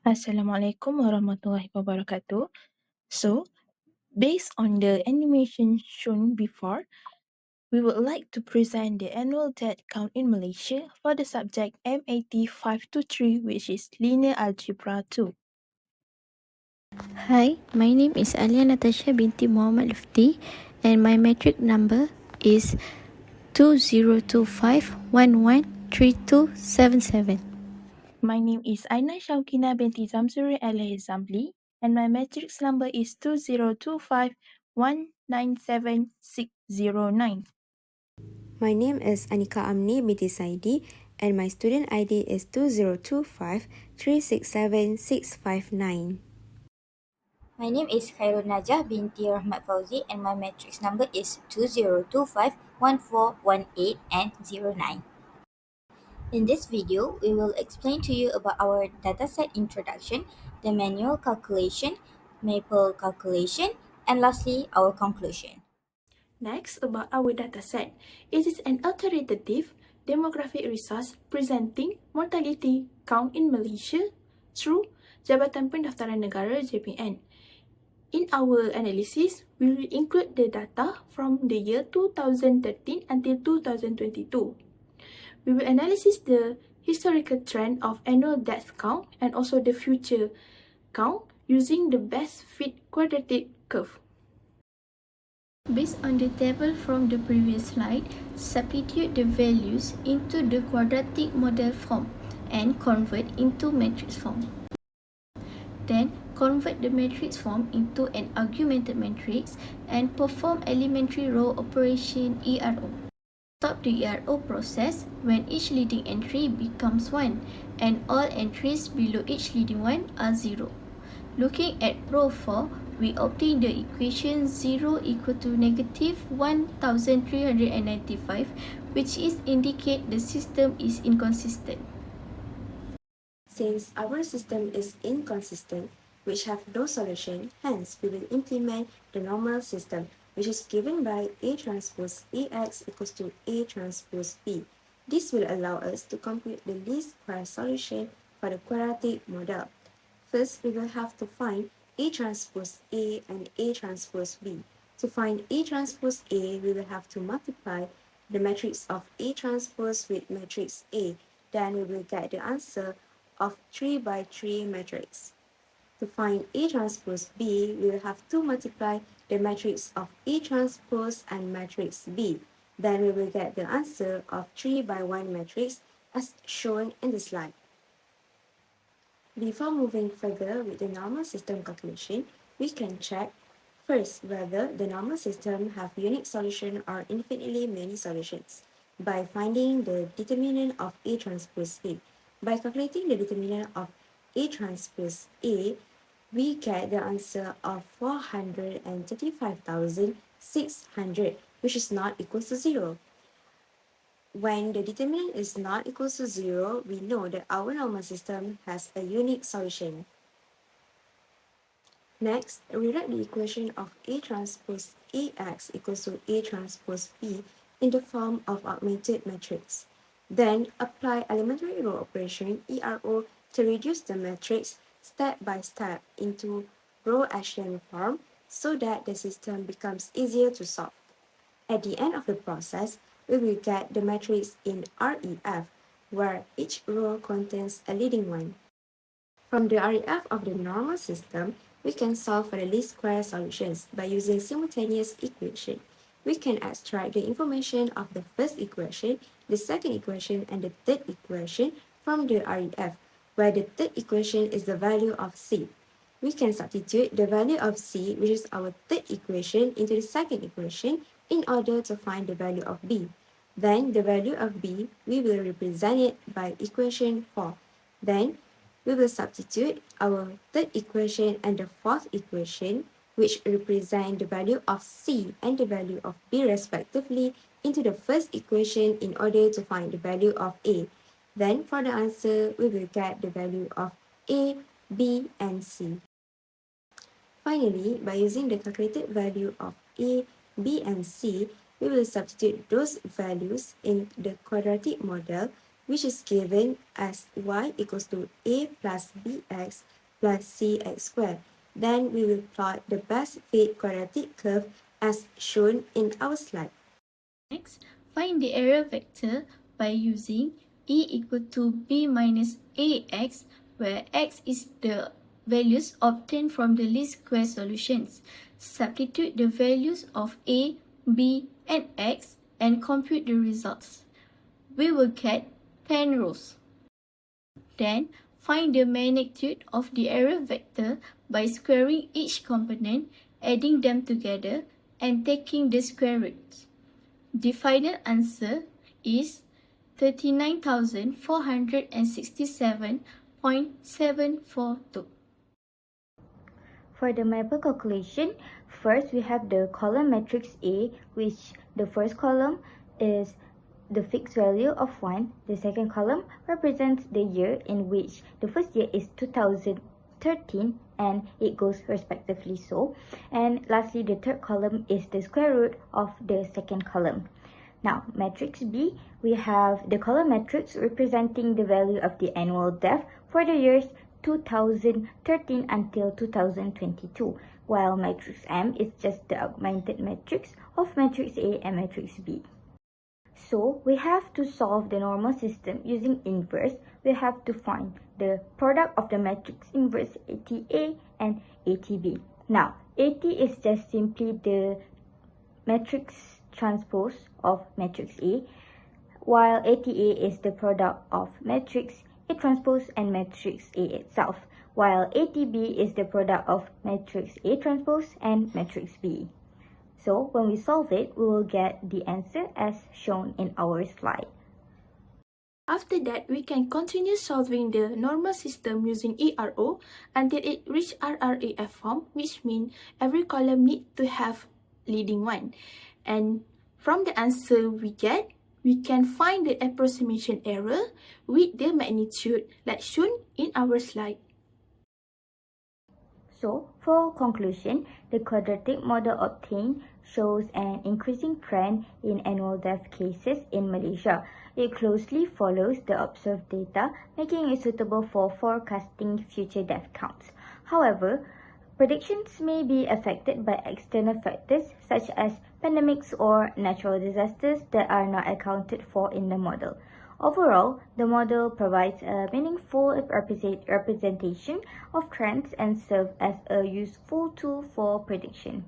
Assalamualaikum warahmatullahi wabarakatuh. So, based on the animation shown before, we would like to present the annual death count in Malaysia for the subject MAT523, which is Linear Algebra 2. Hi, my name is Alia Natasha binti Muhammad Lufti and my metric number is 2025113277. My name is Aina Shaukina binti Zamzuri Alaihi Zamli, and my matrix number is 2025197609. My name is Anika Amni binti Saidi and my student ID is 2025367659. My name is Khairul Najah binti Rahmat Fauzi and my matrix number is 20251418 and 09. In this video, we will explain to you about our dataset introduction, the manual calculation, maple calculation, and lastly, our conclusion. Next, about our dataset. It is an authoritative demographic resource presenting mortality count in Malaysia through Jabatan Pendaftaran Negara JPN. In our analysis, we will include the data from the year 2013 until 2022. We will analyze the historical trend of annual death count and also the future count using the best fit quadratic curve. Based on the table from the previous slide, substitute the values into the quadratic model form and convert into matrix form. Then, convert the matrix form into an augmented matrix and perform elementary row operation ERO. Stop the ERO process when each leading entry becomes 1 and all entries below each leading one are 0. Looking at row 4, we obtain the equation 0 equal to negative 1395, which is indicate the system is inconsistent. Since our system is inconsistent, which have no solution, hence we will implement the normal system, which is given by A transpose AX equals to A transpose B. This will allow us to compute the least square solution for the quadratic model. First, we will have to find A transpose A and A transpose B. To find A transpose A, we will have to multiply the matrix of A transpose with matrix A. Then we will get the answer of 3 by 3 matrix. To find A transpose B, we will have to multiply the matrix of A transpose and matrix B. Then we will get the answer of 3 by 1 matrix as shown in the slide. Before moving further with the normal system calculation, we can check first whether the normal system have unique solution or infinitely many solutions by finding the determinant of A transpose A. By calculating the determinant of A transpose A, we get the answer of 435,600, which is not equal to 0. When the determinant is not equal to 0, we know that our normal system has a unique solution. Next, rewrite the equation of A transpose AX equals to A transpose B in the form of augmented matrix. Then, apply elementary row operation ERO to reduce the matrix step by step into row echelon form so that the system becomes easier to solve. At the end of the process, we will get the matrix in REF, where each row contains a leading one. From the REF of the normal system, we can solve for the least square solutions by using simultaneous equation. We can extract the information of the first equation, the second equation, and the third equation from the REF, where the third equation is the value of C. We can substitute the value of C, which is our third equation, into the second equation in order to find the value of B. Then the value of B, we will represent it by equation 4. Then we will substitute our third equation and the fourth equation, which represent the value of C and the value of B respectively, into the first equation in order to find the value of A. Then for the answer, we will get the value of A, B, and C. Finally, by using the calculated value of A, B, and C, we will substitute those values in the quadratic model which is given as y equals to a plus bx plus cx squared. Then we will plot the best fit quadratic curve as shown in our slide. Next, find the area vector by using E equal to B minus AX, where X is the values obtained from the least square solutions. Substitute the values of A, B, and X and compute the results. We will get 10 rows. Then, find the magnitude of the area vector by squaring each component, adding them together, and taking the square roots. The final answer is 39,467.742. For the maple calculation, first we have the column matrix A, which the first column is the fixed value of 1. The second column represents the year in which the first year is 2013 and it goes respectively so. And lastly, the third column is the square root of the second column. Now, matrix B, we have the column matrix representing the value of the annual death for the years 2013 until 2022, while matrix M is just the augmented matrix of matrix A and matrix B. So, we have to solve the normal system using inverse. We have to find the product of the matrix inverse ATA and ATB. Now, AT is just simply the matrix transpose of matrix A, while ATA is the product of matrix A transpose and matrix A itself, while ATB is the product of matrix A transpose and matrix B. So, when we solve it, we will get the answer as shown in our slide. After that, we can continue solving the normal system using ERO until it reaches RRAF form, which means every column needs to have leading one. And from the answer we get, we can find the approximation error with the magnitude like shown in our slide. So, for conclusion, the quadratic model obtained shows an increasing trend in annual death cases in Malaysia. It closely follows the observed data, making it suitable for forecasting future death counts. However, predictions may be affected by external factors such as pandemics or natural disasters that are not accounted for in the model. Overall, the model provides a meaningful representation of trends and serves as a useful tool for prediction.